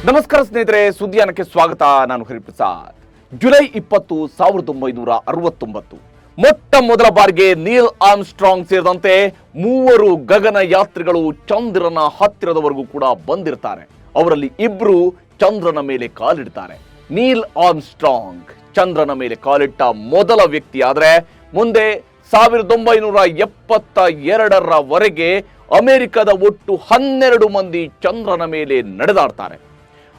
ನಮಸ್ಕಾರ ಸ್ನೇಹಿತರೆ, ಸುದ್ದಿಯಾನಕ್ಕೆ ಸ್ವಾಗತ. ನಾನು ಹರಿಪ್ರಸಾದ್. ಜುಲೈ 20, 1969 ಮೊಟ್ಟ ಮೊದಲ ಬಾರಿಗೆ ನೀಲ್ ಆರ್ಮ್ಸ್ಟ್ರಾಂಗ್ ಸೇರಿದಂತೆ 3 ಗಗನಯಾತ್ರಿಗಳು ಚಂದ್ರನ ಹತ್ತಿರದವರೆಗೂ ಕೂಡ ಬಂದಿರ್ತಾರೆ. ಅವರಲ್ಲಿ 2 ಚಂದ್ರನ ಮೇಲೆ ಕಾಲಿಡ್ತಾರೆ. ನೀಲ್ ಆರ್ಮ್ಸ್ಟ್ರಾಂಗ್ ಚಂದ್ರನ ಮೇಲೆ ಕಾಲಿಟ್ಟ ಮೊದಲ ವ್ಯಕ್ತಿ ಆದರೆ ಮುಂದೆ 1972ರವರೆಗೆ ಅಮೆರಿಕದ ಒಟ್ಟು 12 ಮಂದಿ ಚಂದ್ರನ ಮೇಲೆ ನಡೆದಾಡ್ತಾರೆ.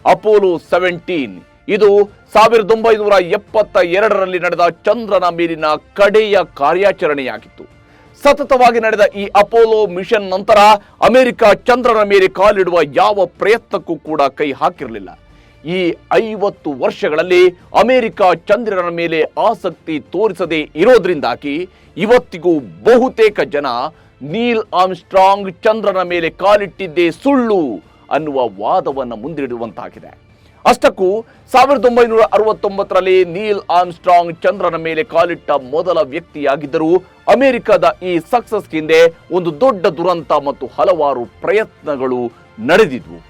ಅಪೋಲೋ 17 ಇದು 1972ರಲ್ಲಿ ನಡೆದ ಚಂದ್ರನ ಮೇಲಿನ ಕಡೆಯ ಕಾರ್ಯಾಚರಣೆಯಾಗಿತ್ತು. ಸತತವಾಗಿ ನಡೆದ ಈ ಅಪೋಲೋ ಮಿಷನ್ ನಂತರ ಅಮೆರಿಕ ಚಂದ್ರನ ಮೇಲೆ ಕಾಲಿಡುವ ಯಾವ ಪ್ರಯತ್ನಕ್ಕೂ ಕೂಡ ಕೈ ಹಾಕಿರಲಿಲ್ಲ. ಈ 50 ವರ್ಷಗಳಲ್ಲಿ ಅಮೆರಿಕ ಚಂದ್ರನ ಮೇಲೆ ಆಸಕ್ತಿ ತೋರಿಸದೇ ಇರೋದ್ರಿಂದಾಗಿ ಇವತ್ತಿಗೂ ಬಹುತೇಕ ಜನ ನೀಲ್ ಆರ್ಮ್ಸ್ಟ್ರಾಂಗ್ ಚಂದ್ರನ ಮೇಲೆ ಕಾಲಿಟ್ಟಿದ್ದೇ ಸುಳ್ಳು ಅನ್ನುವ ವಾದವನ್ನು ಮುಂದಿಡುವಂತಾಗಿದೆ. ಅಷ್ಟಕ್ಕೂ 1969ರಲ್ಲಿ ನೀಲ್ ಆರ್ಮ್ಸ್ಟ್ರಾಂಗ್ ಚಂದ್ರನ ಮೇಲೆ ಕಾಲಿಟ್ಟ ಮೊದಲ ವ್ಯಕ್ತಿಯಾಗಿದ್ದರೂ ಅಮೆರಿಕದ ಈ ಸಕ್ಸಸ್ ಹಿಂದೆ ಒಂದು ದೊಡ್ಡ ದುರಂತ ಮತ್ತು ಹಲವಾರು ಪ್ರಯತ್ನಗಳು ನಡೆದಿದ್ವು.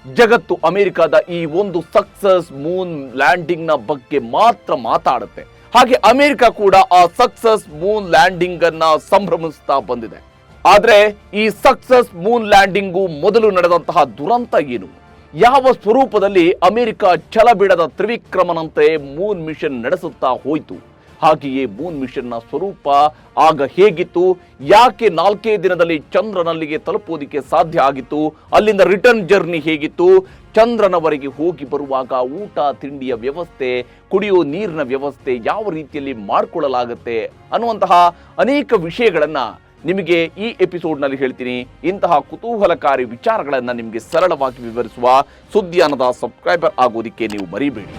ಜಗತ್ತು ಅಮೆರಿಕದ ಈ ಒಂದು ಸಕ್ಸಸ್ ಮೂನ್ ಲ್ಯಾಂಡಿಂಗ್ ನ ಬಗ್ಗೆ ಮಾತ್ರ ಮಾತಾಡುತ್ತೆ. ಹಾಗೆ ಅಮೆರಿಕ ಕೂಡ ಆ ಸಕ್ಸಸ್ ಮೂನ್ ಲ್ಯಾಂಡಿಂಗ್ ಅನ್ನ ಸಂಭ್ರಮಿಸ್ತಾ ಬಂದಿದೆ. ಆದ್ರೆ ಈ ಸಕ್ಸಸ್ ಮೂನ್ ಲ್ಯಾಂಡಿಂಗು ಮೊದಲು ನಡೆದಂತಹ ದುರಂತ ಏನು? ಯಾವ ಸ್ವರೂಪದಲ್ಲಿ ಅಮೆರಿಕ ಛಲ ಬಿಡದ ತ್ರಿವಿಕ್ರಮನಂತೆ ಮೂನ್ ಮಿಷನ್ ನಡೆಸುತ್ತಾ ಹೋಯಿತು? ಹಾಗೆಯೇ ಮೂನ್ ಮಿಷನ್ನ ಸ್ವರೂಪ ಆಗ ಹೇಗಿತ್ತು? ಯಾಕೆ 4 ದಿನದಲ್ಲಿ ಚಂದ್ರನಲ್ಲಿಗೆ ತಲುಪುವುದಕ್ಕೆ ಸಾಧ್ಯ ಆಗಿತ್ತು? ಅಲ್ಲಿಂದ ರಿಟರ್ನ್ ಜರ್ನಿ ಹೇಗಿತ್ತು? ಚಂದ್ರನವರೆಗೆ ಹೋಗಿ ಬರುವಾಗ ಊಟ ತಿಂಡಿಯ ವ್ಯವಸ್ಥೆ, ಕುಡಿಯುವ ನೀರಿನ ವ್ಯವಸ್ಥೆ ಯಾವ ರೀತಿಯಲ್ಲಿ ಮಾಡಿಕೊಳ್ಳಲಾಗುತ್ತೆ ಅನ್ನುವಂತಹ ಅನೇಕ ವಿಷಯಗಳನ್ನ ನಿಮಗೆ ಈ ಎಪಿಸೋಡ್ನಲ್ಲಿ ಹೇಳ್ತೀನಿ. ಇಂತಹ ಕುತೂಹಲಕಾರಿ ವಿಚಾರಗಳನ್ನು ನಿಮಗೆ ಸರಳವಾಗಿ ವಿವರಿಸುವ ಸುದ್ದಿಯಾನದ ಸಬ್ಸ್ಕ್ರೈಬರ್ ಆಗೋದಕ್ಕೆ ನೀವು ಮರಿಬೇಡಿ.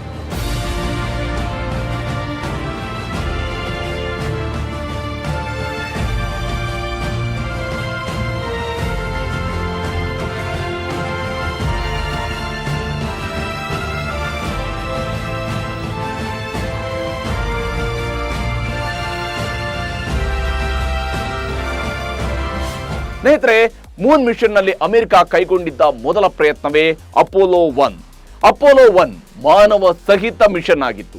ಸ್ನೇಹಿತರೆ, ಮೂನ್ ಮಿಷನ್ ನಲ್ಲಿ ಅಮೆರಿಕ ಕೈಗೊಂಡಿದ್ದ ಮೊದಲ ಪ್ರಯತ್ನವೇ ಅಪೋಲೋ 1. ಅಪೋಲೋ 1 ಮಾನವ ಸಹಿತ ಮಿಷನ್ ಆಗಿತ್ತು.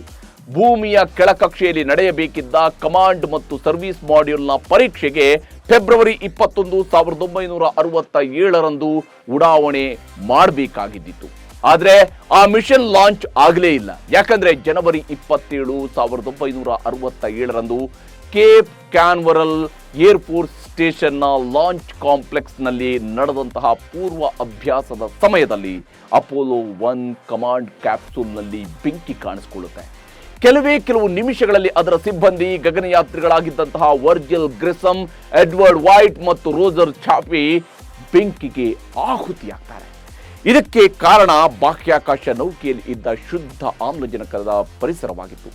ಭೂಮಿಯ ಕೆಳಕಕ್ಷೆಯಲ್ಲಿ ನಡೆಯಬೇಕಿದ್ದ ಕಮಾಂಡ್ ಮತ್ತು ಸರ್ವಿಸ್ ಮಾಡ್ಯೂಲ್ನ ಪರೀಕ್ಷೆಗೆ ಫೆಬ್ರವರಿ 21, 1967ರಂದು ಉಡಾವಣೆ ಮಾಡಬೇಕಾಗಿದ್ದಿತ್ತು. ಆದ್ರೆ ಆ ಮಿಷನ್ ಲಾಂಚ್ ಆಗಲೇ ಇಲ್ಲ. ಯಾಕಂದ್ರೆ ಜನವರಿ 27, 1967ರಂದು ಕೇಪ್ ಕ್ಯಾನ್ವರಲ್ ಏರ್ಫೋರ್ಸ್ ಸ್ಟೇಷನ್ನ ಲಾಂಚ್ ಕಾಂಪ್ಲೆಕ್ಸ್ ನಲ್ಲಿ ನಡೆದಂತಹ ಪೂರ್ವ ಅಭ್ಯಾಸದ ಸಮಯದಲ್ಲಿ ಅಪೋಲೋ 1 ಕಮಾಂಡ್ ಕ್ಯಾಪ್ಸೂಲ್ ನಲ್ಲಿ ಬೆಂಕಿ ಕಾಣಿಸಿಕೊಳ್ಳುತ್ತೆ. ಕೆಲವು ನಿಮಿಷಗಳಲ್ಲಿ ಅದರ ಸಿಬ್ಬಂದಿ ಗಗನಯಾತ್ರಿಗಳಾಗಿದ್ದಂತಹ ವರ್ಜಿಲ್ ಗ್ರಿಸಮ್, ಎಡ್ವರ್ಡ್ ವೈಟ್ ಮತ್ತು ರೋಜರ್ ಚಾಪಿ ಬೆಂಕಿಗೆ ಆಹುತಿಯಾಗ್ತಾರೆ. ಇದಕ್ಕೆ ಕಾರಣ ಬಾಹ್ಯಾಕಾಶ ನೌಕೆಯಲ್ಲಿ ಇದ್ದ ಶುದ್ಧ ಆಮ್ಲಜನಕದ ಪರಿಸರವಾಗಿತ್ತು.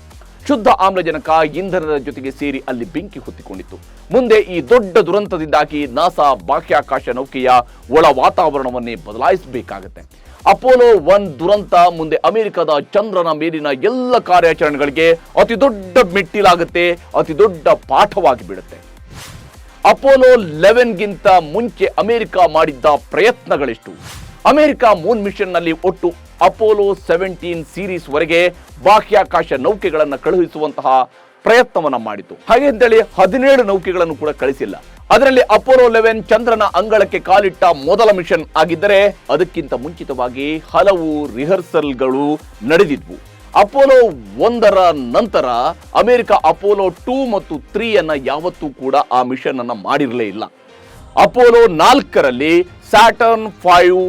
ಶುದ್ಧ ಆಮ್ಲಜನಕ ಇಂಧನದ ಜೊತೆಗೆ ಸೇರಿ ಅಲ್ಲಿ ಬೆಂಕಿ ಹೊತ್ತಿಕೊಂಡಿತ್ತು. ಮುಂದೆ ಈ ದೊಡ್ಡ ದುರಂತದಿಂದಾಗಿ ನಾಸಾ ಬಾಹ್ಯಾಕಾಶ ನೌಕೆಯ ಒಳ ವಾತಾವರಣವನ್ನೇ ಬದಲಾಯಿಸಬೇಕಾಗುತ್ತೆ. ಅಪೋಲೋ 1 ದುರಂತ ಮುಂದೆ ಅಮೆರಿಕದ ಚಂದ್ರನ ಮೇಲಿನ ಎಲ್ಲ ಕಾರ್ಯಾಚರಣೆಗಳಿಗೆ ಅತಿ ದೊಡ್ಡ ಮೆಟ್ಟಿಲಾಗುತ್ತೆ, ಅತಿ ದೊಡ್ಡ ಪಾಠವಾಗಿ ಬಿಡುತ್ತೆ. ಅಪೋಲೋ 11ಗಿಂತ ಮುಂಚೆ ಅಮೆರಿಕ ಮಾಡಿದ್ದ ಪ್ರಯತ್ನಗಳೆಷ್ಟು? ಅಮೆರಿಕ ಮೂನ್ ಮಿಷನ್ ನಲ್ಲಿ ಒಟ್ಟು ಅಪೋಲೋ 17 ಸೀರೀಸ್ ವರೆಗೆ ಬಾಹ್ಯಾಕಾಶ ನೌಕೆಗಳನ್ನು ಕಳುಹಿಸುವಂತಹ ಪ್ರಯತ್ನವನ್ನ ಮಾಡಿತು. ಹಾಗೆ ಅಂತೇಳಿ 17 ನೌಕೆಗಳನ್ನು ಕೂಡ ಕಳಿಸಿಲ್ಲ. ಅದರಲ್ಲಿ ಅಪೋಲೋ 11 ಚಂದ್ರನ ಅಂಗಳಕ್ಕೆ ಕಾಲಿಟ್ಟ ಮೊದಲ ಮಿಷನ್ ಆಗಿದ್ದರೆ ಅದಕ್ಕಿಂತ ಮುಂಚಿತವಾಗಿ ಹಲವು ರಿಹರ್ಸಲ್ಗಳು ನಡೆದಿದ್ವು. ಅಪೋಲೋ 1ರ ನಂತರ ಅಮೆರಿಕ ಅಪೋಲೋ 2 ಮತ್ತು 3 ಯಾವತ್ತೂ ಕೂಡ ಆ ಮಿಷನ್ ಅನ್ನ ಮಾಡಿರಲೇ ಇಲ್ಲ. ಅಪೋಲೋ 4ರಲ್ಲಿ ಸ್ಯಾಟರ್ನ್ 5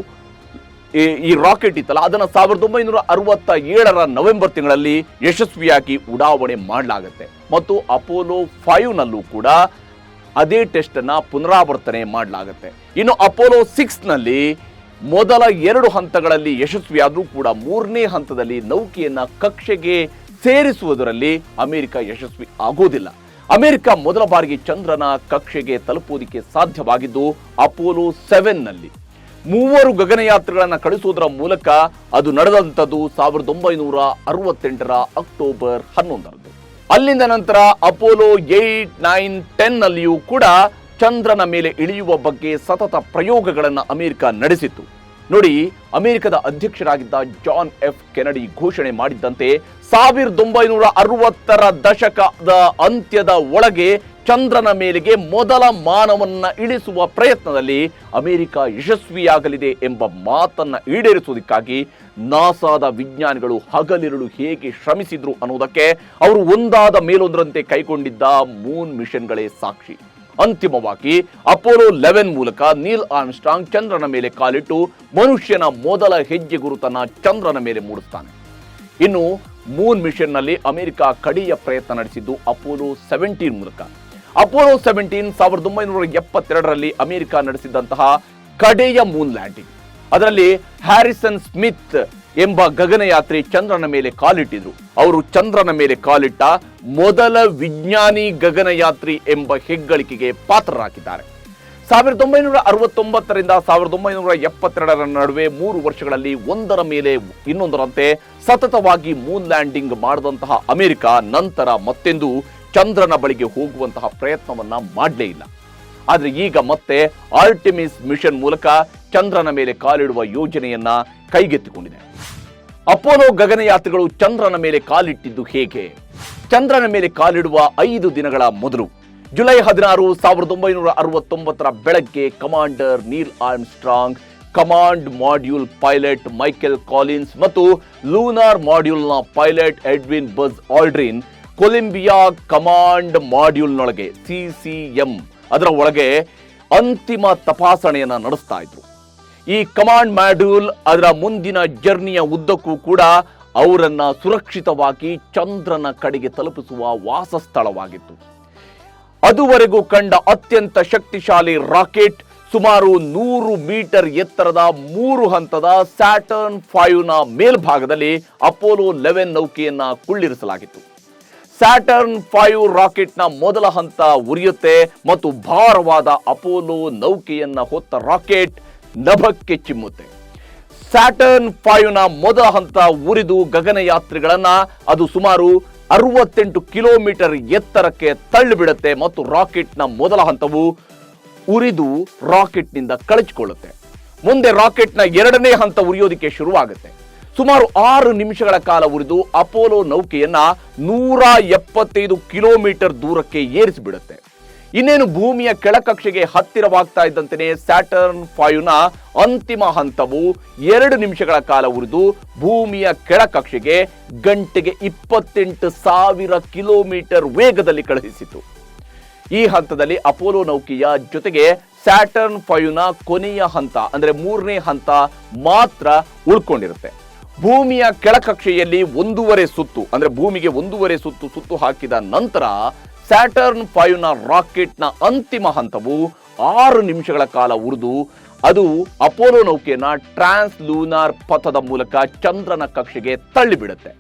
ಈ ರಾಕೆಟ್ ಇತ್ತಲ್ಲ, ಅದನ್ನು 1967ರ ನವೆಂಬರ್ ತಿಂಗಳಲ್ಲಿ ಯಶಸ್ವಿಯಾಗಿ ಉಡಾವಣೆ ಮಾಡಲಾಗುತ್ತೆ. ಮತ್ತು ಅಪೋಲೋ 5ನಲ್ಲೂ ಕೂಡ ಅದೇ ಟೆಸ್ಟ್ ಅನ್ನ ಪುನರಾವರ್ತನೆ ಮಾಡಲಾಗುತ್ತೆ. ಇನ್ನು ಅಪೋಲೋ 6ನಲ್ಲಿ ಮೊದಲ 2 ಹಂತಗಳಲ್ಲಿ ಯಶಸ್ವಿಯಾದರೂ ಕೂಡ 3ನೇ ಹಂತದಲ್ಲಿ ನೌಕೆಯನ್ನ ಕಕ್ಷೆಗೆ ಸೇರಿಸುವುದರಲ್ಲಿ ಅಮೆರಿಕ ಯಶಸ್ವಿ ಆಗೋದಿಲ್ಲ. ಅಮೆರಿಕ ಮೊದಲ ಬಾರಿಗೆ ಚಂದ್ರನ ಕಕ್ಷೆಗೆ ತಲುಪುವುದಕ್ಕೆ ಸಾಧ್ಯವಾಗಿದ್ದು ಅಪೋಲೋ 7ನಲ್ಲಿ 3 ಗಗನಯಾತ್ರಿಗಳನ್ನು ಕಳಿಸುವುದರ ಮೂಲಕ. ಅದು ನಡೆದಂಥದ್ದು 1968ರ ಅಕ್ಟೋಬರ್ 11ರಂದು. ಅಲ್ಲಿಂದ ನಂತರ ಅಪೋಲೋ 8, 9, 10ನಲ್ಲಿಯೂ ಕೂಡ ಚಂದ್ರನ ಮೇಲೆ ಇಳಿಯುವ ಬಗ್ಗೆ ಸತತ ಪ್ರಯೋಗಗಳನ್ನು ಅಮೆರಿಕ ನಡೆಸಿತು. ನೋಡಿ, ಅಮೆರಿಕದ ಅಧ್ಯಕ್ಷರಾಗಿದ್ದ ಜಾನ್ ಎಫ್ ಕೆನಡಿ ಘೋಷಣೆ ಮಾಡಿದ್ದಂತೆ 1960ರ ದಶಕದ ಅಂತ್ಯದ ಒಳಗೆ ಚಂದ್ರನ ಮೇಲೆಗೆ ಮೊದಲ ಮಾನವನ್ನ ಇಳಿಸುವ ಪ್ರಯತ್ನದಲ್ಲಿ ಅಮೆರಿಕ ಯಶಸ್ವಿಯಾಗಲಿದೆ ಎಂಬ ಮಾತನ್ನ ಈಡೇರಿಸುವುದಕ್ಕಾಗಿ ನಾಸಾದ ವಿಜ್ಞಾನಿಗಳು ಹಗಲಿರುಳು ಹೇಗೆ ಶ್ರಮಿಸಿದ್ರು ಅನ್ನೋದಕ್ಕೆ ಅವರು ಒಂದಾದ ಮೇಲೊಂದರಂತೆ ಕೈಗೊಂಡಿದ್ದ ಮೂನ್ ಮಿಷನ್ಗಳೇ ಸಾಕ್ಷಿ. ಅಂತಿಮವಾಗಿ ಅಪೋಲೋ 11 ಮೂಲಕ ನೀಲ್ ಆರ್ಮ್ಸ್ಟ್ರಾಂಗ್ ಚಂದ್ರನ ಮೇಲೆ ಕಾಲಿಟ್ಟು ಮನುಷ್ಯನ ಮೊದಲ ಹೆಜ್ಜೆ ಗುರುತನ್ನ ಚಂದ್ರನ ಮೇಲೆ ಮೂಡಿಸ್ತಾನೆ. ಇನ್ನು ಮೂನ್ ಮಿಷನ್ ನಲ್ಲಿ ಅಮೆರಿಕ ಕಡೆಯ ಪ್ರಯತ್ನ ನಡೆಸಿದ್ದು ಅಪೋಲೋ 17 ಮೂಲಕ. ಅಪೋಲೋ 17 1972ರಲ್ಲಿ ಅಮೆರಿಕ ನಡೆಸಿದಂತಹ ಕಡೆಯ ಮೂನ್ ಲ್ಯಾಂಡಿಂಗ್. ಅದರಲ್ಲಿ ಹ್ಯಾರಿಸನ್ ಸ್ಮಿತ್ ಎಂಬ ಗಗನಯಾತ್ರಿ ಚಂದ್ರನ ಮೇಲೆ ಕಾಲಿಟ್ಟಿದ್ರು. ಅವರು ಚಂದ್ರನ ಮೇಲೆ ಕಾಲಿಟ್ಟ ಮೊದಲ ವಿಜ್ಞಾನಿ ಗಗನಯಾತ್ರಿ ಎಂಬ ಹೆಗ್ಗಳಿಕೆಗೆ ಪಾತ್ರರಾಗಿದ್ದಾರೆ. 1969ರಿಂದ 1972ರ ನಡುವೆ 3 ವರ್ಷಗಳಲ್ಲಿ ಒಂದರ ಮೇಲೆ ಇನ್ನೊಂದರಂತೆ ಸತತವಾಗಿ ಮೂನ್ ಲ್ಯಾಂಡಿಂಗ್ ಮಾಡಿದಂತಹ ಅಮೆರಿಕ ನಂತರ ಮತ್ತೆಂದು ಚಂದ್ರನ ಬಳಿಗೆ ಹೋಗುವಂತಹ ಪ್ರಯತ್ನವನ್ನ ಮಾಡಲೇ ಇಲ್ಲ. ಆದರೆ ಈಗ ಮತ್ತೆ ಆರ್ಟೆಮಿಸ್ ಮಿಷನ್ ಮೂಲಕ ಚಂದ್ರನ ಮೇಲೆ ಕಾಲಿಡುವ ಯೋಜನೆಯನ್ನ ಕೈಗೆತ್ತಿಕೊಂಡಿದೆ. ಅಪೋಲೋ ಗಗನಯಾತ್ರಿಗಳು ಚಂದ್ರನ ಮೇಲೆ ಕಾಲಿಟ್ಟಿದ್ದು ಹೇಗೆ? ಚಂದ್ರನ ಮೇಲೆ ಕಾಲಿಡುವ 5 ದಿನಗಳ ಮೊದಲು ಜುಲೈ 16, 1969ರ ಬೆಳಗ್ಗೆ commander Neil Armstrong, command module pilot Michael Collins ಮತ್ತು ಲೂನಾರ್ ಮಾಡ್ಯೂಲ್ನ pilot Edwin Buzz Aldrin Columbia command ಮಾಡ್ಯೂಲ್ನೊಳಗೆ CCM ಅದರ ಒಳಗೆ ಅಂತಿಮ ತಪಾಸಣೆಯನ್ನ ನಡೆಸ್ತಾ ಇದ್ರು. ಈ ಕಮಾಂಡ್ ಮಾಡ್ಯೂಲ್ ಅದರ ಮುಂದಿನ ಜರ್ನಿಯ ಉದ್ದಕ್ಕೂ ಕೂಡ ಅವರನ್ನ ಸುರಕ್ಷಿತವಾಗಿ ಚಂದ್ರನ ಕಡೆಗೆ ತಲುಪಿಸುವ ವಾಸಸ್ಥಳವಾಗಿತ್ತು. ಅದುವರೆಗೂ ಕಂಡ ಅತ್ಯಂತ ಶಕ್ತಿಶಾಲಿ ರಾಕೆಟ್ ಸುಮಾರು 100 ಮೀಟರ್ ಎತ್ತರದ 3 ಹಂತದ ಸ್ಯಾಟರ್ನ್ 5ನ ಮೇಲ್ಭಾಗದಲ್ಲಿ ಅಪೋಲೋ 11 ನೌಕೆಯನ್ನ ಕುಳ್ಳಿರಿಸಲಾಗಿತ್ತು. ಸ್ಯಾಟರ್ನ್ 5 ರಾಕೆಟ್ನ ಮೊದಲ ಹಂತ ಉರಿಯುತ್ತೆ ಮತ್ತು ಭಾರವಾದ ಅಪೋಲೋ ನೌಕೆಯನ್ನ ಹೊತ್ತ ರಾಕೆಟ್ ನಭಕ್ಕೆ ಚಿಮ್ಮುತ್ತೆ. ಸ್ಯಾಟರ್ನ್ 5ನ ಮೊದಲ ಹಂತ ಉರಿದು ಗಗನಯಾತ್ರಿಗಳನ್ನ ಅದು ಸುಮಾರು 68 ಕಿಲೋಮೀಟರ್ ಎತ್ತರಕ್ಕೆ ತಳ್ಳಿಬಿಡುತ್ತೆ ಮತ್ತು ರಾಕೆಟ್ನ ಮೊದಲ ಹಂತವು ಉರಿದು ರಾಕೆಟ್ನಿಂದ ಕಳಚಿಕೊಳ್ಳುತ್ತೆ. ಮುಂದೆ ರಾಕೆಟ್ನ 2ನೇ ಹಂತ ಉರಿಯೋದಕ್ಕೆ ಶುರುವಾಗುತ್ತೆ. ಸುಮಾರು 6 ನಿಮಿಷಗಳ ಕಾಲ ಉರಿದು ಅಪೋಲೋ ನೌಕೆಯನ್ನ 175 ಕಿಲೋಮೀಟರ್ ದೂರಕ್ಕೆ ಏರಿಸಿಬಿಡುತ್ತೆ. ಇನ್ನೇನು ಭೂಮಿಯ ಕೆಳಕಕ್ಷೆಗೆ ಹತ್ತಿರವಾಗ್ತಾ ಇದ್ದಂತೆಯೇ ಸ್ಯಾಟರ್ನ್ 5ನ ಅಂತಿಮ ಹಂತವು 2 ನಿಮಿಷಗಳ ಕಾಲ ಉರಿದು ಭೂಮಿಯ ಕೆಳಕಕ್ಷೆಗೆ ಗಂಟೆಗೆ 28,000 ಕಿಲೋಮೀಟರ್ ವೇಗದಲ್ಲಿ ಕಳುಹಿಸಿತು. ಈ ಹಂತದಲ್ಲಿ ಅಪೋಲೋ ನೌಕೆಯ ಜೊತೆಗೆ ಸ್ಯಾಟರ್ನ್ 5ನ ಕೊನೆಯ ಹಂತ ಅಂದ್ರೆ 3ನೇ ಹಂತ ಮಾತ್ರ ಉಳ್ಕೊಂಡಿರುತ್ತೆ. ಭೂಮಿಯ ಕೆಳಕಕ್ಷೆಯಲ್ಲಿ 1.5 ಸುತ್ತು ಅಂದ್ರೆ ಭೂಮಿಗೆ 1.5 ಸುತ್ತು ಹಾಕಿದ ನಂತರ ಸ್ಯಾಟರ್ನ್ 5ನ ರಾಕೆಟ್ನ ಅಂತಿಮ ಹಂತವು 6 ನಿಮಿಷಗಳ ಕಾಲ ಉರಿದು ಅದು ಅಪೋಲೋ ನೌಕೆಯನ್ನ ಟ್ರಾನ್ಸ್ ಲೂನಾರ್ ಪಥದ ಮೂಲಕ ಚಂದ್ರನ ಕಕ್ಷೆಗೆ ತಳ್ಳಿಬಿಡುತ್ತೆ.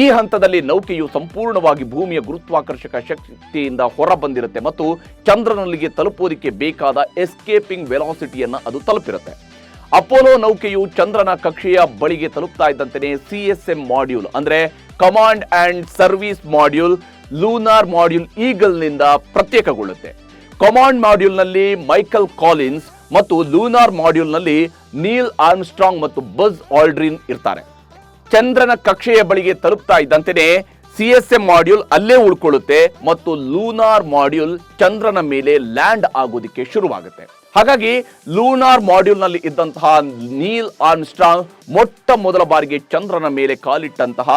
ಈ ಹಂತದಲ್ಲಿ ನೌಕೆಯು ಸಂಪೂರ್ಣವಾಗಿ ಭೂಮಿಯ ಗುರುತ್ವಾಕರ್ಷಕ ಶಕ್ತಿಯಿಂದ ಹೊರ ಬಂದಿರುತ್ತೆ ಮತ್ತು ಚಂದ್ರನಲ್ಲಿಗೆ ತಲುಪೋದಕ್ಕೆ ಬೇಕಾದ ಎಸ್ಕೇಪಿಂಗ್ ವೆಲಾಸಿಟಿಯನ್ನ ಅದು ತಲುಪಿರುತ್ತೆ. ಅಪೋಲೋ ನೌಕೆಯು ಚಂದ್ರನ ಕಕ್ಷೆಯ ಬಳಿಗೆ ತಲುಪ್ತಾ ಇದ್ದಂತೆಯೇ CSM ಮಾಡ್ಯೂಲ್ ಅಂದ್ರೆ command and service module lunar module ಈಗಲ್ನಿಂದ ಪ್ರತ್ಯೇಕಗೊಳ್ಳುತ್ತೆ. ಕಮಾಂಡ್ ಮಾಡ್ಯೂಲ್ನಲ್ಲಿ ಮೈಕಲ್ ಕಾಲಿನ್ಸ್ ಮತ್ತು ಲೂನಾರ್ ಮಾಡ್ಯೂಲ್ನಲ್ಲಿ ನೀಲ್ ಆರ್ಮ್ಸ್ಟ್ರಾಂಗ್ ಮತ್ತು ಬಜ್ ಆಲ್ಡ್ರಿನ್ ಇರ್ತಾರೆ. ಚಂದ್ರನ ಕಕ್ಷೆಯ ಬಳಿಗೆ ತಲುಪ್ತಾ ಇದ್ದಂತೆಯೇ CSM ಮಾಡ್ಯೂಲ್ ಅಲ್ಲೇ ಉಳ್ಕೊಳ್ಳುತ್ತೆ ಮತ್ತು ಲೂನಾರ್ ಮಾಡ್ಯೂಲ್ ಚಂದ್ರನ ಮೇಲೆ ಲ್ಯಾಂಡ್ ಆಗೋದಕ್ಕೆ ಶುರುವಾಗುತ್ತೆ. ಹಾಗಾಗಿ ಲೂನಾರ್ ಮಾಡ್ಯೂಲ್ನಲ್ಲಿ ಇದ್ದಂತಹ ನೀಲ್ ಆರ್ಮ್ಸ್ಟ್ರಾಂಗ್ ಮೊಟ್ಟ ಮೊದಲ ಬಾರಿಗೆ ಚಂದ್ರನ ಮೇಲೆ ಕಾಲಿಟ್ಟಂತಹ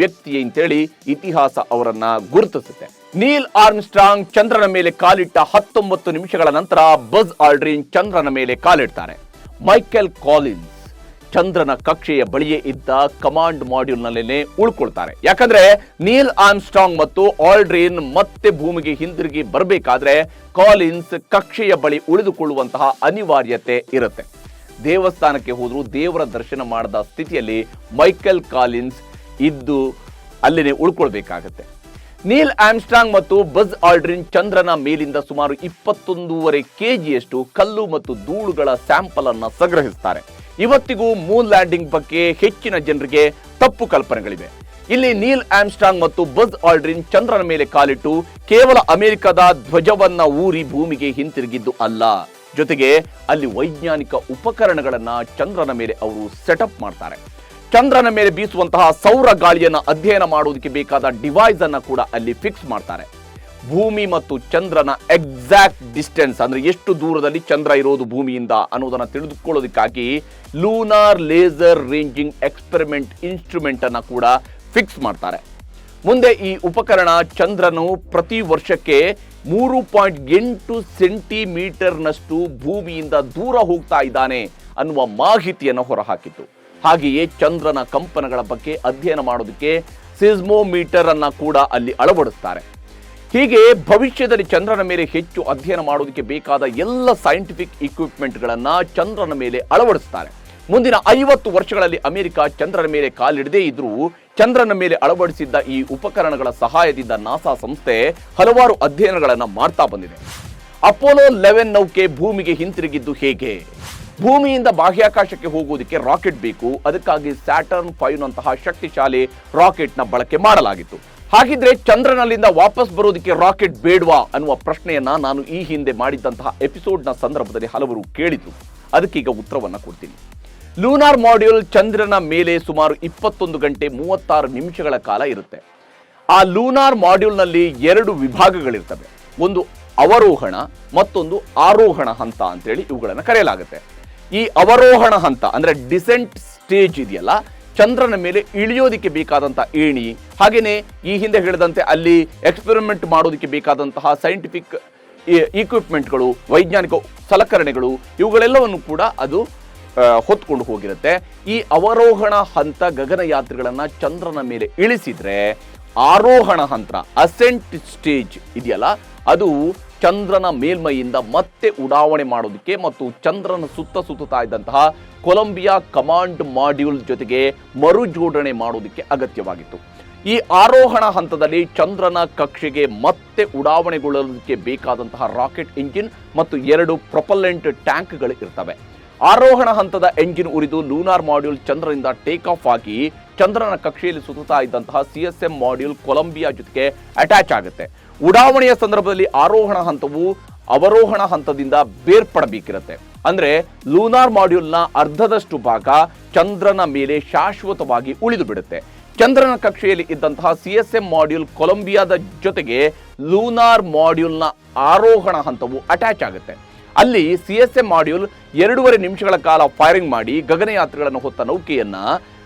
ವ್ಯಕ್ತಿ ಅಂತೇಳಿ ಇತಿಹಾಸ ಅವರನ್ನ ಗುರುತಿಸುತ್ತೆ. ನೀಲ್ ಆರ್ಮ್ಸ್ಟ್ರಾಂಗ್ ಚಂದ್ರನ ಮೇಲೆ ಕಾಲಿಟ್ಟ 19 ನಿಮಿಷಗಳ ನಂತರ ಬಜ್ ಆಲ್ಡ್ರಿನ್ ಚಂದ್ರನ ಮೇಲೆ ಕಾಲಿಡ್ತಾರೆ. ಮೈಕೆಲ್ ಕಾಲಿನ್ಸ್ ಚಂದ್ರನ ಕಕ್ಷೆಯ ಬಳಿಯೇ ಇದ್ದ ಕಮಾಂಡ್ ಮಾಡ್ಯೂಲ್ನಲ್ಲೇ ಉಳ್ಕೊಳ್ತಾರೆ. ಯಾಕಂದ್ರೆ ನೀಲ್ ಆರ್ಮ್ಸ್ಟ್ರಾಂಗ್ ಮತ್ತು ಆಲ್ಡ್ರಿನ್ ಮತ್ತೆ ಭೂಮಿಗೆ ಹಿಂದಿರುಗಿ ಬರಬೇಕಾದ್ರೆ ಕಾಲಿನ್ಸ್ ಕಕ್ಷೆಯ ಬಳಿ ಉಳಿದುಕೊಳ್ಳುವಂತಹ ಅನಿವಾರ್ಯತೆ ಇರುತ್ತೆ. ದೇವಸ್ಥಾನಕ್ಕೆ ಹೋದ್ರು ದೇವರ ದರ್ಶನ ಮಾಡದ ಸ್ಥಿತಿಯಲ್ಲಿ ಮೈಕೆಲ್ ಕಾಲಿನ್ಸ್ ಇದ್ದು ಅಲ್ಲಿನೇ ಉಳ್ಕೊಳ್ಬೇಕಾಗತ್ತೆ. ನೀಲ್ ಆರ್ಮ್ಸ್ಟ್ರಾಂಗ್ ಮತ್ತು ಬಜ್ ಆಲ್ಡ್ರಿನ್ ಚಂದ್ರನ ಮೇಲಿಂದ ಸುಮಾರು 21.5 kgಯಷ್ಟು ಕಲ್ಲು ಮತ್ತು ಧೂಳುಗಳ ಸ್ಯಾಂಪಲ್ ಅನ್ನ ಸಂಗ್ರಹಿಸುತ್ತಾರೆ. ಇವತ್ತಿಗೂ ಮೂನ್ ಲ್ಯಾಂಡಿಂಗ್ ಬಗ್ಗೆ ಹೆಚ್ಚಿನ ಜನರಿಗೆ ತಪ್ಪು ಕಲ್ಪನೆಗಳಿವೆ. ಇಲ್ಲಿ ನೀಲ್ ಆರ್ಮ್ಸ್ಟ್ರಾಂಗ್ ಮತ್ತು ಬಜ್ ಆಲ್ಡ್ರಿನ್ ಚಂದ್ರನ ಮೇಲೆ ಕಾಲಿಟ್ಟು ಕೇವಲ ಅಮೆರಿಕದ ಧ್ವಜವನ್ನ ಊರಿ ಭೂಮಿಗೆ ಹಿಂತಿರುಗಿದ್ದು ಅಲ್ಲ, ಜೊತೆಗೆ ಅಲ್ಲಿ ವೈಜ್ಞಾನಿಕ ಉಪಕರಣಗಳನ್ನ ಚಂದ್ರನ ಮೇಲೆ ಅವರು ಸೆಟಪ್ ಮಾಡ್ತಾರೆ. ಚಂದ್ರನ ಮೇಲೆ ಬೀಸುವಂತಹ ಸೌರ ಗಾಳಿಯನ್ನು ಅಧ್ಯಯನ ಮಾಡುವುದಕ್ಕೆ ಬೇಕಾದ ಡಿವೈಸ್ ಅನ್ನ ಕೂಡ ಅಲ್ಲಿ ಫಿಕ್ಸ್ ಮಾಡ್ತಾರೆ. ಭೂಮಿ ಮತ್ತು ಚಂದ್ರನ ಎಕ್ಸಾಕ್ಟ್ ಡಿಸ್ಟೆನ್ಸ್ ಅಂದ್ರೆ ಎಷ್ಟು ದೂರದಲ್ಲಿ ಚಂದ್ರ ಇರೋದು ಭೂಮಿಯಿಂದ ಅನ್ನೋದನ್ನ ತಿಳಿದುಕೊಳ್ಳೋದಕ್ಕಾಗಿ lunar laser ranging experiment instrument ಅನ್ನ ಕೂಡ ಫಿಕ್ಸ್ ಮಾಡ್ತಾರೆ. ಮುಂದೆ ಈ ಉಪಕರಣ ಚಂದ್ರನು ಪ್ರತಿ ವರ್ಷಕ್ಕೆ 3.8 ಸೆಂಟಿಮೀಟರ್ನಷ್ಟು ಭೂಮಿಯಿಂದ ದೂರ ಹೋಗ್ತಾ ಇದ್ದಾನೆ ಅನ್ನುವ ಮಾಹಿತಿಯನ್ನು ಹೊರಹಾಕಿತು. ಹಾಗೆಯೇ ಚಂದ್ರನ ಕಂಪನಗಳ ಬಗ್ಗೆ ಅಧ್ಯಯನ ಮಾಡೋದಕ್ಕೆ ಸಿಸ್ಮೋಮೀಟರ್ ಅನ್ನ ಕೂಡ ಅಲ್ಲಿ ಅಳವಡಿಸ್ತಾರೆ. ಹೀಗೆ ಭವಿಷ್ಯದಲ್ಲಿ ಚಂದ್ರನ ಮೇಲೆ ಹೆಚ್ಚು ಅಧ್ಯಯನ ಮಾಡೋದಕ್ಕೆ ಬೇಕಾದ ಎಲ್ಲ ಸೈಂಟಿಫಿಕ್ ಇಕ್ವಿಪ್ಮೆಂಟ್ಗಳನ್ನ ಚಂದ್ರನ ಮೇಲೆ ಅಳವಡಿಸ್ತಾರೆ. ಮುಂದಿನ 50 ವರ್ಷಗಳಲ್ಲಿ ಅಮೆರಿಕ ಚಂದ್ರನ ಮೇಲೆ ಕಾಲಿಡದೇ ಇದ್ರೂ ಚಂದ್ರನ ಮೇಲೆ ಅಳವಡಿಸಿದ್ದ ಈ ಉಪಕರಣಗಳ ಸಹಾಯದಿಂದ ನಾಸಾ ಸಂಸ್ಥೆ ಹಲವಾರು ಅಧ್ಯಯನಗಳನ್ನು ಮಾಡ್ತಾ ಬಂದಿದೆ. ಅಪೋಲೋ 11 ನೌಕೆ ಭೂಮಿಗೆ ಹಿಂತಿರುಗಿದ್ದು ಹೇಗೆ? ಭೂಮಿಯಿಂದ ಬಾಹ್ಯಾಕಾಶಕ್ಕೆ ಹೋಗುವುದಕ್ಕೆ ರಾಕೆಟ್ ಬೇಕು. ಅದಕ್ಕಾಗಿ ಸ್ಯಾಟರ್ನ್ 5 ನಂತಹ ಶಕ್ತಿಶಾಲಿ ರಾಕೆಟ್ನ ಬಳಕೆ ಮಾಡಲಾಗಿತ್ತು. ಹಾಗಿದ್ರೆ ಚಂದ್ರನಲ್ಲಿಂದ ವಾಪಸ್ ಬರೋದಕ್ಕೆ ರಾಕೆಟ್ ಬೇಡವಾ ಅನ್ನುವ ಪ್ರಶ್ನೆಯನ್ನ ನಾನು ಈ ಹಿಂದೆ ಮಾಡಿದಂತಹ ಎಪಿಸೋಡ್ನ ಸಂದರ್ಭದಲ್ಲಿ ಹಲವರು ಕೇಳಿದ್ರು. ಅದಕ್ಕೀಗ ಉತ್ತರವನ್ನ ಕೊಡ್ತೀನಿ. ಲೂನಾರ್ ಮಾಡ್ಯೂಲ್ ಚಂದ್ರನ ಮೇಲೆ ಸುಮಾರು 21 ಗಂಟೆ 36 ನಿಮಿಷಗಳ ಕಾಲ ಇರುತ್ತೆ. ಆ ಲೂನಾರ್ ಮಾಡ್ಯೂಲ್ನಲ್ಲಿ 2 ವಿಭಾಗಗಳಿರ್ತವೆ. ಒಂದು ಅವರೋಹಣ, ಮತ್ತೊಂದು ಆರೋಹಣ ಹಂತ ಅಂತೇಳಿ ಇವುಗಳನ್ನು ಕರೆಯಲಾಗುತ್ತೆ. ಈ ಅವರೋಹಣ ಹಂತ ಅಂದ್ರೆ ಡಿಸೆಂಟ್ ಸ್ಟೇಜ್ ಇದೆಯಲ್ಲ, ಚಂದ್ರನ ಮೇಲೆ ಇಳಿಯೋದಿಕ್ಕೆ ಬೇಕಾದಂಥ ಏಣಿ, ಹಾಗೇನೆ ಈ ಹಿಂದೆ ಹೇಳಿದಂತೆ ಅಲ್ಲಿ ಎಕ್ಸ್ಪೆರಿಮೆಂಟ್ ಮಾಡೋದಕ್ಕೆ ಬೇಕಾದಂತಹ ಸೈಂಟಿಫಿಕ್ ಇಕ್ವಿಪ್ಮೆಂಟ್ಗಳು, ವೈಜ್ಞಾನಿಕ ಸಲಕರಣೆಗಳು, ಇವುಗಳೆಲ್ಲವನ್ನು ಕೂಡ ಅದು ಹೊತ್ಕೊಂಡು ಹೋಗಿರುತ್ತೆ. ಈ ಅವರೋಹಣ ಹಂತ ಗಗನಯಾತ್ರಿಗಳನ್ನ ಚಂದ್ರನ ಮೇಲೆ ಇಳಿಸಿದ್ರೆ, ಆರೋಹಣ ಹಂತ ಅಸೆಂಟ್ ಸ್ಟೇಜ್ ಇದೆಯಲ್ಲ, ಅದು ಚಂದ್ರನ ಮೇಲ್ಮೈಯಿಂದ ಮತ್ತೆ ಉಡಾವಣೆ ಮಾಡೋದಕ್ಕೆ ಮತ್ತು ಚಂದ್ರನ ಸುತ್ತಾ ಇದ್ದಂತಹ ಕೊಲಂಬಿಯಾ ಕಮಾಂಡ್ ಮಾಡ್ಯೂಲ್ ಜೊತೆಗೆ ಮರುಜೋಡಣೆ ಮಾಡೋದಕ್ಕೆ ಅಗತ್ಯವಾಗಿತ್ತು. ಈ ಆರೋಹಣ ಹಂತದಲ್ಲಿ ಚಂದ್ರನ ಕಕ್ಷೆಗೆ ಮತ್ತೆ ಉಡಾವಣೆಗೊಳ್ಳೋದಕ್ಕೆ ಬೇಕಾದಂತಹ ರಾಕೆಟ್ ಇಂಜಿನ್ ಮತ್ತು 2 ಪ್ರೊಪಲ್ಲೆಂಟ್ ಟ್ಯಾಂಕ್ಗಳು ಇರ್ತವೆ. ಆರೋಹಣ ಹಂತದ ಎಂಜಿನ್ ಉರಿದು ಲೂನಾರ್ ಮಾಡ್ಯೂಲ್ ಚಂದ್ರನಿಂದ ಟೇಕ್ ಆಫ್ ಆಗಿ ಚಂದ್ರನ ಕಕ್ಷೆಯಲ್ಲಿ ಸುತ್ತಾ ಇದ್ದಂತಹ CSM ಮಾಡ್ಯೂಲ್ ಕೊಲಂಬಿಯಾ ಜೊತೆಗೆ ಅಟ್ಯಾಚ್ ಆಗುತ್ತೆ. ಉಡಾವಣೆಯ ಸಂದರ್ಭದಲ್ಲಿ ಆರೋಹಣ ಹಂತವು ಅವರೋಹಣ ಹಂತದಿಂದ ಬೇರ್ಪಡಬೇಕಿರುತ್ತೆ. ಅಂದ್ರೆ ಲೂನಾರ್ ಮಾಡ್ಯೂಲ್ನ ಅರ್ಧದಷ್ಟು ಭಾಗ ಚಂದ್ರನ ಮೇಲೆ ಶಾಶ್ವತವಾಗಿ ಉಳಿದು ಬಿಡುತ್ತೆ. ಚಂದ್ರನ ಕಕ್ಷೆಯಲ್ಲಿ ಇದ್ದಂತಹ CSM ಮಾಡ್ಯೂಲ್ ಕೊಲಂಬಿಯಾದ ಜೊತೆಗೆ ಲೂನಾರ್ ಮಾಡ್ಯೂಲ್ನ ಆರೋಹಣ ಹಂತವು ಅಟ್ಯಾಚ್ ಆಗುತ್ತೆ. ಅಲ್ಲಿ CSM ಮಾಡ್ಯೂಲ್ 2.5 ನಿಮಿಷಗಳ ಕಾಲ ಫೈರಿಂಗ್ ಮಾಡಿ ಗಗನಯಾತ್ರಿಗಳನ್ನು ಹೊತ್ತ ನೌಕೆಯನ್ನ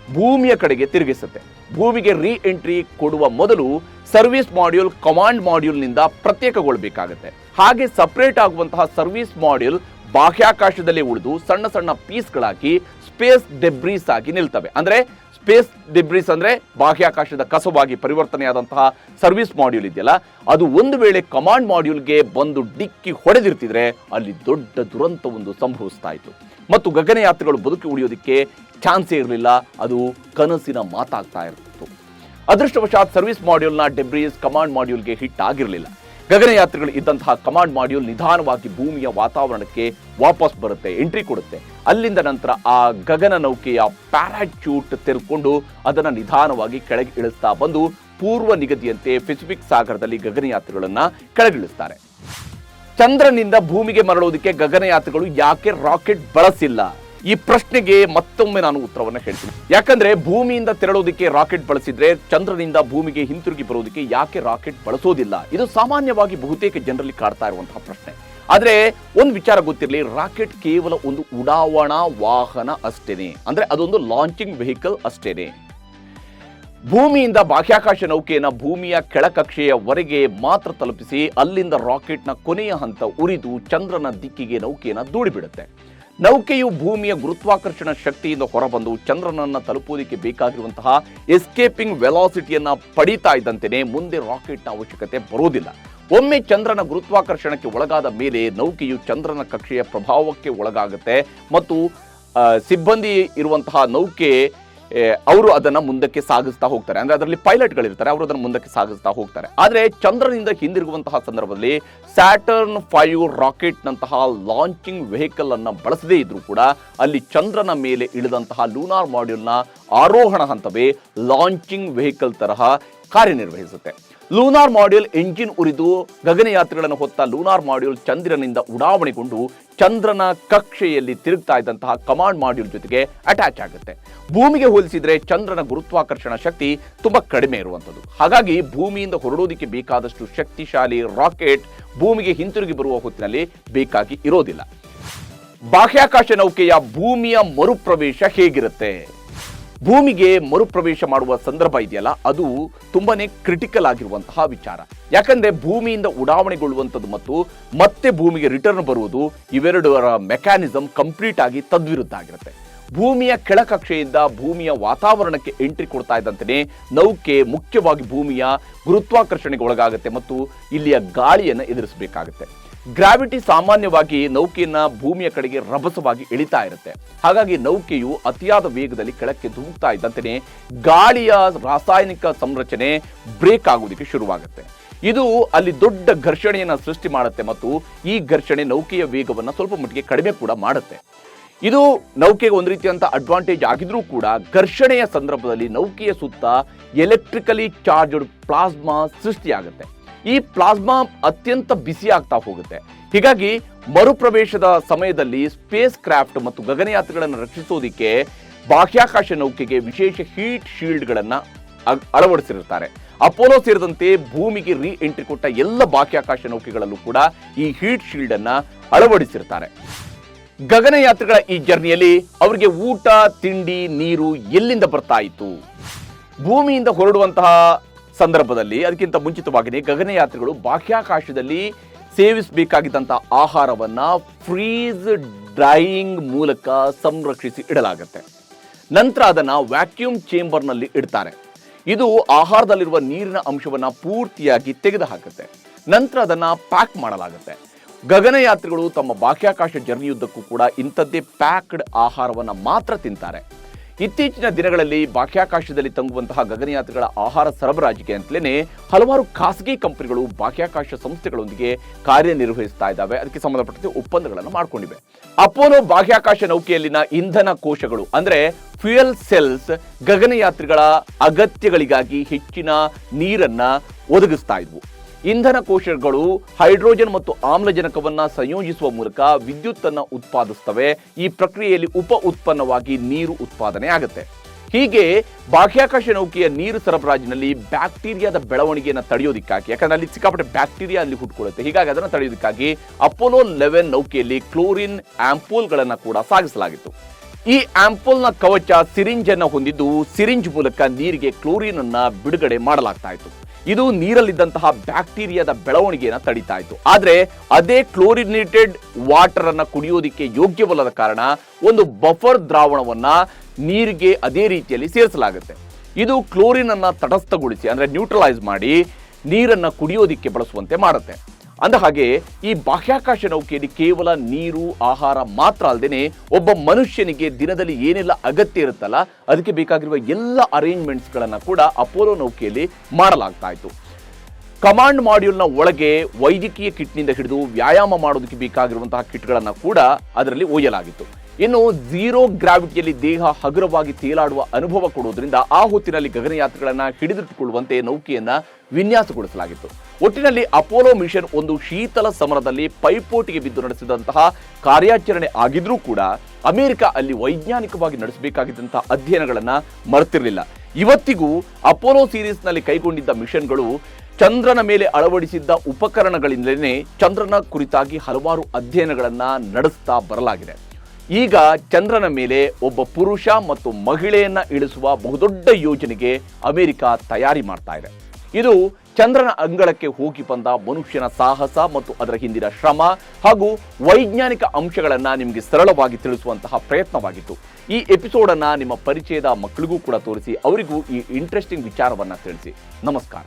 ಭೂಮಿಯ ಕಡೆಗೆ ತಿರುಗಿಸುತ್ತೆ. ಭೂಮಿಗೆ ರೀ ಎಂಟ್ರಿ ಕೊಡುವ ಮೊದಲು ಸರ್ವಿಸ್ ಮಾಡ್ಯೂಲ್ ಕಮಾಂಡ್ ಮಾಡ್ಯೂಲ್ನಿಂದ ಪ್ರತ್ಯೇಕಗೊಳ್ಳಬೇಕಾಗುತ್ತೆ. ಹಾಗೆ ಸಪರೇಟ್ ಆಗುವಂತಹ ಸರ್ವಿಸ್ ಮಾಡ್ಯೂಲ್ ಬಾಹ್ಯಾಕಾಶದಲ್ಲಿ ಉಳಿದು ಸಣ್ಣ ಸಣ್ಣ ಪೀಸ್ಗಳಾಗಿ ಸ್ಪೇಸ್ ಡೆಬ್ರೀಸ್ ಆಗಿ ನಿಲ್ತವೆ. ಅಂದ್ರೆ ಸ್ಪೇಸ್ ಡಿಬ್ರಿಸ್ ಅಂದ್ರೆ ಬಾಹ್ಯಾಕಾಶದ ಕಸವಾಗಿ ಪರಿವರ್ತನೆಯಾದಂತಹ ಸರ್ವಿಸ್ ಮಾಡ್ಯೂಲ್ ಇದೆಯಲ್ಲ, ಅದು ಒಂದು ವೇಳೆ ಕಮಾಂಡ್ ಮಾಡ್ಯೂಲ್ಗೆ ಬಂದು ಡಿಕ್ಕಿ ಹೊಡೆದಿರ್ತಿದ್ರೆ ಅಲ್ಲಿ ದೊಡ್ಡ ದುರಂತವೊಂದು ಸಂಭವಿಸ್ತಾ ಇತ್ತು ಮತ್ತು ಗಗನಯಾತ್ರಿಗಳು ಬದುಕಿ ಉಳಿಯೋದಕ್ಕೆ ಚಾನ್ಸೇ ಇರಲಿಲ್ಲ. ಅದು ಕನಸಿನ ಮಾತಾಗ್ತಾ ಇರ್ತಿತ್ತು. ಅದೃಷ್ಟವಶಾತ್ ಸರ್ವಿಸ್ ಮಾಡ್ಯೂಲ್ನ ಡೆಬ್ರೀಸ್ ಕಮಾಂಡ್ ಮಾಡ್ಯೂಲ್ಗೆ ಹಿಟ್ ಆಗಿರಲಿಲ್ಲ. ಗಗನಯಾತ್ರಿಗಳು ಇದ್ದಂತಹ ಕಮಾಂಡ್ ಮಾಡ್ಯೂಲ್ ನಿಧಾನವಾಗಿ ಭೂಮಿಯ ವಾತಾವರಣಕ್ಕೆ ವಾಪಸ್ ಬರುತ್ತೆ, ಎಂಟ್ರಿ ಕೊಡುತ್ತೆ. ಅಲ್ಲಿಂದ ನಂತರ ಆ ಗಗನ ನೌಕೆಯ ಪ್ಯಾರಾಚೂಟ್ ತೆರೆದುಕೊಂಡು ಅದನ್ನು ನಿಧಾನವಾಗಿ ಕೆಳಗೆ ಇಳಿಸ್ತಾ ಬಂದು ಪೂರ್ವ ನಿಗದಿಯಂತೆ ಪೆಸಿಫಿಕ್ ಸಾಗರದಲ್ಲಿ ಗಗನಯಾತ್ರಿಗಳನ್ನ ಕೆಳಗಿಳಿಸ್ತಾರೆ. ಚಂದ್ರನಿಂದ ಭೂಮಿಗೆ ಮರಳೋದಕ್ಕೆ ಗಗನಯಾತ್ರಿಗಳು ಯಾಕೆ ರಾಕೆಟ್ ಬಳಸಿಲ್ಲ? ಈ ಪ್ರಶ್ನೆಗೆ ಮತ್ತೊಮ್ಮೆ ನಾನು ಉತ್ತರವನ್ನು ಹೇಳ್ತೀನಿ. ಯಾಕಂದ್ರೆ ಭೂಮಿಯಿಂದ ತೆರಳೋದಕ್ಕೆ ರಾಕೆಟ್ ಬಳಸಿದ್ರೆ ಚಂದ್ರನಿಂದ ಭೂಮಿಗೆ ಹಿಂತಿರುಗಿ ಬರೋದಕ್ಕೆ ಯಾಕೆ ರಾಕೆಟ್ ಬಳಸೋದಿಲ್ಲ? ಇದು ಸಾಮಾನ್ಯವಾಗಿ ಬಹುತೇಕ ಜನರಲ್ಲಿ ಕಾಡ್ತಾ ಇರುವಂತಹ ಪ್ರಶ್ನೆ. ಆದ್ರೆ ಒಂದು ವಿಚಾರ ಗೊತ್ತಿರಲಿ, ರಾಕೆಟ್ ಕೇವಲ ಒಂದು ಉಡಾವಣಾ ವಾಹನ ಅಷ್ಟೇನೆ, ಅಂದ್ರೆ ಅದೊಂದು ಲಾಂಚಿಂಗ್ ವೆಹಿಕಲ್ ಅಷ್ಟೇನೆ. ಭೂಮಿಯಿಂದ ಬಾಹ್ಯಾಕಾಶ ನೌಕೆಯನ್ನ ಭೂಮಿಯ ಕೆಳಕಕ್ಷೆಯವರೆಗೆ ಮಾತ್ರ ತಲುಪಿಸಿ ಅಲ್ಲಿಂದ ರಾಕೆಟ್ನ ಕೊನೆಯ ಹಂತ ಉರಿದು ಚಂದ್ರನ ದಿಕ್ಕಿಗೆ ನೌಕೆಯನ್ನ ದೂಡಿಬಿಡುತ್ತೆ. ನೌಕೆಯು ಭೂಮಿಯ ಗುರುತ್ವಾಕರ್ಷಣ ಶಕ್ತಿಯಿಂದ ಹೊರಬಂದು ಚಂದ್ರನನ್ನ ತಲುಪುವುದಕ್ಕೆ ಬೇಕಾಗಿರುವಂತಹ ಎಸ್ಕೇಪಿಂಗ್ ವೆಲಾಸಿಟಿಯನ್ನ ಪಡೀತಾ ಇದ್ದಂತೆಯೇ ಮುಂದೆ ರಾಕೆಟ್ನ ಅವಶ್ಯಕತೆ ಬರೋದಿಲ್ಲ. ಒಮ್ಮೆ ಚಂದ್ರನ ಗುರುತ್ವಾಕರ್ಷಣಕ್ಕೆ ಒಳಗಾದ ಮೇಲೆ ನೌಕೆಯು ಚಂದ್ರನ ಕಕ್ಷೆಯ ಪ್ರಭಾವಕ್ಕೆ ಒಳಗಾಗುತ್ತೆ ಮತ್ತು ಸಿಬ್ಬಂದಿ ಇರುವಂತಹ ನೌಕೆ ಅವರು ಅದನ್ನ ಮುಂದಕ್ಕೆ ಸಾಗಿಸ್ತಾ ಹೋಗ್ತಾರೆ. ಅಂದ್ರೆ ಅದರಲ್ಲಿ ಪೈಲಟ್ಗಳಿರ್ತಾರೆ, ಅವರು ಅದನ್ನು ಮುಂದಕ್ಕೆ ಸಾಗಿಸ್ತಾ ಹೋಗ್ತಾರೆ. ಆದರೆ ಚಂದ್ರನಿಂದ ಹಿಂದಿರುಗುವಂತಹ ಸಂದರ್ಭದಲ್ಲಿ ಸ್ಯಾಟರ್ನ್ 5 ರಾಕೆಟ್ ನಂತಹ ಲಾಂಚಿಂಗ್ ವೆಹಿಕಲ್ ಅನ್ನ ಬಳಸದೇ ಇದ್ರೂ ಕೂಡ ಅಲ್ಲಿ ಚಂದ್ರನ ಮೇಲೆ ಇಳಿದಂತಹ ಲೂನಾರ್ ಮಾಡ್ಯೂಲ್ನ ಆರೋಹಣ ಹಂತವೇ ಲಾಂಚಿಂಗ್ ವೆಹಿಕಲ್ ತರಹ ಕಾರ್ಯನಿರ್ವಹಿಸುತ್ತೆ. ಲೂನಾರ್ ಮಾಡ್ಯೂಲ್ ಎಂಜಿನ್ ಉರಿದು ಗಗನಯಾತ್ರಿಗಳನ್ನು ಹೊತ್ತ ಲೂನಾರ್ ಮಾಡ್ಯೂಲ್ ಚಂದ್ರನಿಂದ ಉಡಾವಣೆಗೊಂಡು ಚಂದ್ರನ ಕಕ್ಷೆಯಲ್ಲಿ ತಿರುಗ್ತಾ ಇದ್ದಂತಹ ಕಮಾಂಡ್ ಮಾಡ್ಯೂಲ್ ಜೊತೆಗೆ ಅಟ್ಯಾಚ್ ಆಗುತ್ತೆ. ಭೂಮಿಗೆ ಹೋಲಿಸಿದ್ರೆ ಚಂದ್ರನ ಗುರುತ್ವಾಕರ್ಷಣ ಶಕ್ತಿ ತುಂಬಾ ಕಡಿಮೆ ಇರುವಂಥದ್ದು. ಹಾಗಾಗಿ ಭೂಮಿಯಿಂದ ಹೊರಡೋದಕ್ಕೆ ಬೇಕಾದಷ್ಟು ಶಕ್ತಿಶಾಲಿ ರಾಕೆಟ್ ಭೂಮಿಗೆ ಹಿಂತಿರುಗಿ ಬರುವ ಹೊತ್ತಿನಲ್ಲಿ ಬೇಕಾಗಿ ಇರೋದಿಲ್ಲ. ಬಾಹ್ಯಾಕಾಶ ನೌಕೆಯ ಭೂಮಿಯ ಮರುಪ್ರವೇಶ ಹೇಗಿರುತ್ತೆ? ಭೂಮಿಗೆ ಮರುಪ್ರವೇಶ ಮಾಡುವ ಸಂದರ್ಭ ಇದೆಯಲ್ಲ, ಅದು ತುಂಬಾನೇ ಕ್ರಿಟಿಕಲ್ ಆಗಿರುವಂತಹ ವಿಚಾರ. ಯಾಕಂದ್ರೆ ಭೂಮಿಯಿಂದ ಉಡಾವಣೆಗೊಳ್ಳುವಂಥದ್ದು ಮತ್ತು ಮತ್ತೆ ಭೂಮಿಗೆ ರಿಟರ್ನ್ ಬರುವುದು, ಇವೆರಡರ ಮೆಕ್ಯಾನಿಸಮ್ ಕಂಪ್ಲೀಟ್ ಆಗಿ ತದ್ವಿರುದ್ಧ ಆಗಿರುತ್ತೆ. ಭೂಮಿಯ ಕೆಳಕಕ್ಷೆಯಿಂದ ಭೂಮಿಯ ವಾತಾವರಣಕ್ಕೆ ಎಂಟ್ರಿ ಕೊಡ್ತಾ ಇದ್ದಂತೆಯೇ ನೌಕೆ ಮುಖ್ಯವಾಗಿ ಭೂಮಿಯ ಗುರುತ್ವಾಕರ್ಷಣೆಗೆ ಒಳಗಾಗುತ್ತೆ ಮತ್ತು ಇಲ್ಲಿಯ ಗಾಳಿಯನ್ನು ಎದುರಿಸಬೇಕಾಗುತ್ತೆ. ಗ್ರಾವಿಟಿ ಸಾಮಾನ್ಯವಾಗಿ ನೌಕೆಯನ್ನ ಭೂಮಿಯ ಕಡೆಗೆ ರಭಸವಾಗಿ ಎಳಿತಾ ಇರುತ್ತೆ. ಹಾಗಾಗಿ ನೌಕೆಯು ಅತಿಯಾದ ವೇಗದಲ್ಲಿ ಕೆಳಕ್ಕೆ ಧುಮುಕ್ತಾ ಇದ್ದಂತೆಯೇ ಗಾಳಿಯ ರಾಸಾಯನಿಕ ಸಂರಚನೆ ಬ್ರೇಕ್ ಆಗೋದಕ್ಕೆ ಶುರುವಾಗುತ್ತೆ. ಇದು ಅಲ್ಲಿ ದೊಡ್ಡ ಘರ್ಷಣೆಯನ್ನು ಸೃಷ್ಟಿ ಮಾಡುತ್ತೆ ಮತ್ತು ಈ ಘರ್ಷಣೆ ನೌಕೆಯ ವೇಗವನ್ನು ಸ್ವಲ್ಪ ಮಟ್ಟಿಗೆ ಕಡಿಮೆ ಕೂಡ ಮಾಡುತ್ತೆ. ಇದು ನೌಕೆಗೆ ಒಂದು ರೀತಿಯಂತ ಅಡ್ವಾಂಟೇಜ್ ಆಗಿದ್ರೂ ಕೂಡ ಘರ್ಷಣೆಯ ಸಂದರ್ಭದಲ್ಲಿ ನೌಕೆಯ ಸುತ್ತ ಎಲೆಕ್ಟ್ರಿಕಲಿ ಚಾರ್ಜ್ಡ್ ಪ್ಲಾಸ್ಮಾ ಸೃಷ್ಟಿಯಾಗುತ್ತೆ. ಈ ಪ್ಲಾಸ್ಮಾ ಅತ್ಯಂತ ಬಿಸಿ ಆಗ್ತಾ ಹೋಗುತ್ತೆ. ಹೀಗಾಗಿ ಮರುಪ್ರವೇಶದ ಸಮಯದಲ್ಲಿ ಸ್ಪೇಸ್ ಕ್ರಾಫ್ಟ್ ಮತ್ತು ಗಗನಯಾತ್ರಿಗಳನ್ನು ರಕ್ಷಿಸೋದಿಕ್ಕೆ ಬಾಹ್ಯಾಕಾಶ ನೌಕೆಗೆ ವಿಶೇಷ ಹೀಟ್ ಶೀಲ್ಡ್ಗಳನ್ನು ಅಳವಡಿಸಿರುತ್ತಾರೆ. ಅಪೋಲೋ ಸೇರಿದಂತೆ ಭೂಮಿಗೆ ರೀ ಎಂಟ್ರಿ ಕೊಟ್ಟ ಎಲ್ಲ ಬಾಹ್ಯಾಕಾಶ ನೌಕೆಗಳಲ್ಲೂ ಕೂಡ ಈ ಹೀಟ್ ಶೀಲ್ಡ್ ಅನ್ನ ಅಳವಡಿಸಿರ್ತಾರೆ. ಗಗನಯಾತ್ರಿಗಳ ಈ ಜರ್ನಿಯಲ್ಲಿ ಅವರಿಗೆ ಊಟ, ತಿಂಡಿ, ನೀರು ಎಲ್ಲಿಂದ ಬರ್ತಾ ಇತ್ತು? ಭೂಮಿಯಿಂದ ಹೊರಡುವಂತಹ ಸಂದರ್ಭದಲ್ಲಿ ಅದಕ್ಕಿಂತ ಮುಂಚಿತವಾಗಿಯೇ ಗಗನಯಾತ್ರಿಗಳು ಬಾಹ್ಯಾಕಾಶದಲ್ಲಿ ಸೇವಿಸಬೇಕಾಗಿದ್ದಂತಹ ಆಹಾರವನ್ನ ಫ್ರೀಸ್ ಡ್ರೈಯಿಂಗ್ ಮೂಲಕ ಸಂರಕ್ಷಿಸಿ ಇಡಲಾಗುತ್ತೆ. ನಂತರ ಅದನ್ನ ವ್ಯಾಕ್ಯೂಮ್ ಚೇಂಬರ್ನಲ್ಲಿ ಇಡ್ತಾರೆ. ಇದು ಆಹಾರದಲ್ಲಿರುವ ನೀರಿನ ಅಂಶವನ್ನ ಪೂರ್ತಿಯಾಗಿ ತೆಗೆದುಹಾಕುತ್ತೆ. ನಂತರ ಅದನ್ನ ಪ್ಯಾಕ್ ಮಾಡಲಾಗುತ್ತೆ. ಗಗನಯಾತ್ರಿಗಳು ತಮ್ಮ ಬಾಹ್ಯಾಕಾಶ ಜರ್ನಿಯುದ್ದಕ್ಕೂ ಕೂಡ ಇಂಥದ್ದೇ ಪ್ಯಾಕ್ಡ್ ಆಹಾರವನ್ನ ಮಾತ್ರ ತಿಂತಾರೆ. ಇತ್ತೀಚಿನ ದಿನಗಳಲ್ಲಿ ಬಾಹ್ಯಾಕಾಶದಲ್ಲಿ ತಂಗುವಂತಹ ಗಗನಯಾತ್ರಿಗಳ ಆಹಾರ ಸರಬರಾಜಿಗೆ ಅಂತಲೇ ಹಲವಾರು ಖಾಸಗಿ ಕಂಪನಿಗಳು ಬಾಹ್ಯಾಕಾಶ ಸಂಸ್ಥೆಗಳೊಂದಿಗೆ ಕಾರ್ಯನಿರ್ವಹಿಸ್ತಾ ಇದ್ದಾವೆ. ಅದಕ್ಕೆ ಸಂಬಂಧಪಟ್ಟಂತೆ ಒಪ್ಪಂದಗಳನ್ನು ಮಾಡಿಕೊಂಡಿವೆ. ಅಪೋಲೋ ಬಾಹ್ಯಾಕಾಶ ನೌಕೆಯಲ್ಲಿನ ಇಂಧನ ಕೋಶಗಳು ಅಂದ್ರೆ ಫ್ಯೂಯಲ್ ಸೆಲ್ಸ್ ಗಗನಯಾತ್ರಿಗಳ ಅಗತ್ಯಗಳಿಗಾಗಿ ಹೆಚ್ಚಿನ ನೀರನ್ನ ಒದಗಿಸ್ತಾ ಇದ್ವು. ಇಂಧನ ಕೋಶಗಳು ಹೈಡ್ರೋಜನ್ ಮತ್ತು ಆಮ್ಲಜನಕವನ್ನ ಸಂಯೋಜಿಸುವ ಮೂಲಕ ವಿದ್ಯುತ್ ಅನ್ನು ಉತ್ಪಾದಿಸುತ್ತವೆ. ಈ ಪ್ರಕ್ರಿಯೆಯಲ್ಲಿ ಉಪ ಉತ್ಪನ್ನವಾಗಿ ನೀರು ಉತ್ಪಾದನೆ ಆಗುತ್ತೆ. ಹೀಗೆ ಬಾಹ್ಯಾಕಾಶ ನೌಕೆಯ ನೀರು ಸರಬರಾಜಿನಲ್ಲಿ ಬ್ಯಾಕ್ಟೀರಿಯಾದ ಬೆಳವಣಿಗೆಯನ್ನು ತಡೆಯೋದಕ್ಕಾಗಿ, ಯಾಕಂದ್ರೆ ಅಲ್ಲಿ ಸಿಕ್ಕಾಪಟ್ಟೆ ಬ್ಯಾಕ್ಟೀರಿಯಾ ಅಲ್ಲಿ ಹುಟ್ಟುಕೊಳ್ಳುತ್ತೆ, ಹೀಗಾಗಿ ಅದನ್ನು ತಡೆಯೋದಕ್ಕಾಗಿ ಅಪೋಲೋ 11 ನೌಕೆಯಲ್ಲಿ ಕ್ಲೋರಿನ್ ಆಂಪೂಲ್ಗಳನ್ನು ಕೂಡ ಸಾಗಿಸಲಾಗಿತ್ತು. ಈ ಆಂಪೂಲ್ನ ಕವಚ ಸಿರಿಂಜ್ ಅನ್ನು ಹೊಂದಿದ್ದು, ಸಿರಿಂಜ್ ಮೂಲಕ ನೀರಿಗೆ ಕ್ಲೋರಿನ್ ಅನ್ನ ಬಿಡುಗಡೆ ಮಾಡಲಾಗ್ತಾ ಇತ್ತು. ಇದು ನೀರಲ್ಲಿದ್ದಂತಹ ಬ್ಯಾಕ್ಟೀರಿಯಾದ ಬೆಳವಣಿಗೆಯನ್ನು ತಡಿತಾ ಇತ್ತು. ಆದ್ರೆ ಅದೇ ಕ್ಲೋರಿನೇಟೆಡ್ ವಾಟರ್ ಅನ್ನ ಕುಡಿಯೋದಿಕ್ಕೆ ಯೋಗ್ಯವಲ್ಲದ ಕಾರಣ ಒಂದು ಬಫರ್ ದ್ರಾವಣವನ್ನ ನೀರಿಗೆ ಅದೇ ರೀತಿಯಲ್ಲಿ ಸೇರಿಸಲಾಗುತ್ತೆ. ಇದು ಕ್ಲೋರಿನ್ ಅನ್ನ ತಟಸ್ಥಗೊಳಿಸಿ ಅಂದ್ರೆ ನ್ಯೂಟ್ರಲೈಸ್ ಮಾಡಿ ನೀರನ್ನ ಕುಡಿಯೋದಿಕ್ಕೆ ಬಳಸುವಂತೆ ಮಾಡುತ್ತೆ. ಅಂದ ಹಾಗೆ ಈ ಬಾಹ್ಯಾಕಾಶ ನೌಕೆಯಲ್ಲಿ ಕೇವಲ ನೀರು, ಆಹಾರ ಮಾತ್ರ ಅಲ್ಲದೆ ಒಬ್ಬ ಮನುಷ್ಯನಿಗೆ ದಿನದಲ್ಲಿ ಏನೆಲ್ಲ ಅಗತ್ಯ ಇರುತ್ತಲ್ಲ ಅದಕ್ಕೆ ಬೇಕಾಗಿರುವ ಎಲ್ಲ ಅರೇಂಜ್ಮೆಂಟ್ಸ್ಗಳನ್ನು ಕೂಡ ಅಪೋಲೋ ನೌಕೆಯಲ್ಲಿ ಮಾಡಲಾಗ್ತಾ ಇತ್ತು. ಕಮಾಂಡ್ ಮಾಡ್ಯೂಲ್ನ ಒಳಗೆ ವೈದ್ಯಕೀಯ ಕಿಟ್ನಿಂದ ಹಿಡಿದು ವ್ಯಾಯಾಮ ಮಾಡೋದಕ್ಕೆ ಬೇಕಾಗಿರುವಂತಹ ಕಿಟ್ಗಳನ್ನು ಕೂಡ ಅದರಲ್ಲಿ ಒಯ್ಯಲಾಗಿತ್ತು. ಇನ್ನು ಝೀರೋ ಗ್ರಾವಿಟಿಯಲ್ಲಿ ದೇಹ ಹಗುರವಾಗಿ ತೇಲಾಡುವ ಅನುಭವ ಕೊಡುವುದರಿಂದ ಆ ಹೊತ್ತಿನಲ್ಲಿ ಗಗನಯಾತ್ರಿಗಳನ್ನ ಹಿಡಿದಿಟ್ಟುಕೊಳ್ಳುವಂತೆ ನೌಕೆಯನ್ನ ವಿನ್ಯಾಸಗೊಳಿಸಲಾಗಿತ್ತು. ಒಟ್ಟಿನಲ್ಲಿ ಅಪೋಲೋ ಮಿಷನ್ ಒಂದು ಶೀತಲ ಸಮರದಲ್ಲಿ ಪೈಪೋಟಿಗೆ ಬಿದ್ದು ನಡೆಸಿದಂತಹ ಕಾರ್ಯಾಚರಣೆ ಆಗಿದ್ರೂ ಕೂಡ ಅಮೆರಿಕ ಅಲ್ಲಿ ವೈಜ್ಞಾನಿಕವಾಗಿ ನಡೆಸಬೇಕಾಗಿದ್ದಂತಹ ಅಧ್ಯಯನಗಳನ್ನ ಮರೆತಿರಲಿಲ್ಲ. ಇವತ್ತಿಗೂ ಅಪೋಲೋ ಸೀರೀಸ್ನಲ್ಲಿ ಕೈಗೊಂಡಿದ್ದ ಮಿಷನ್ಗಳು ಚಂದ್ರನ ಮೇಲೆ ಅಳವಡಿಸಿದ್ದ ಉಪಕರಣಗಳಿಂದಲೇ ಚಂದ್ರನ ಕುರಿತಾಗಿ ಹಲವಾರು ಅಧ್ಯಯನಗಳನ್ನ ನಡೆಸ್ತಾ ಬರಲಾಗಿದೆ. ಈಗ ಚಂದ್ರನ ಮೇಲೆ ಒಬ್ಬ ಪುರುಷ ಮತ್ತು ಮಹಿಳೆಯನ್ನ ಇಳಿಸುವ ಬಹುದೊಡ್ಡ ಯೋಜನೆಗೆ ಅಮೆರಿಕ ತಯಾರಿ ಮಾಡ್ತಾ ಇದೆ. ಇದು ಚಂದ್ರನ ಅಂಗಳಕ್ಕೆ ಹೋಗಿ ಬಂದ ಮನುಷ್ಯನ ಸಾಹಸ ಮತ್ತು ಅದರ ಹಿಂದಿನ ಶ್ರಮ ಹಾಗೂ ವೈಜ್ಞಾನಿಕ ಅಂಶಗಳನ್ನು ನಿಮಗೆ ಸರಳವಾಗಿ ತಿಳಿಸುವಂತಹ ಪ್ರಯತ್ನವಾಗಿತ್ತು. ಈ ಎಪಿಸೋಡನ್ನು ನಿಮ್ಮ ಪರಿಚಯದ ಮಕ್ಕಳಿಗೂ ಕೂಡ ತೋರಿಸಿ ಅವರಿಗೂ ಈ ಇಂಟ್ರೆಸ್ಟಿಂಗ್ ವಿಚಾರವನ್ನು ತಿಳಿಸಿ. ನಮಸ್ಕಾರ.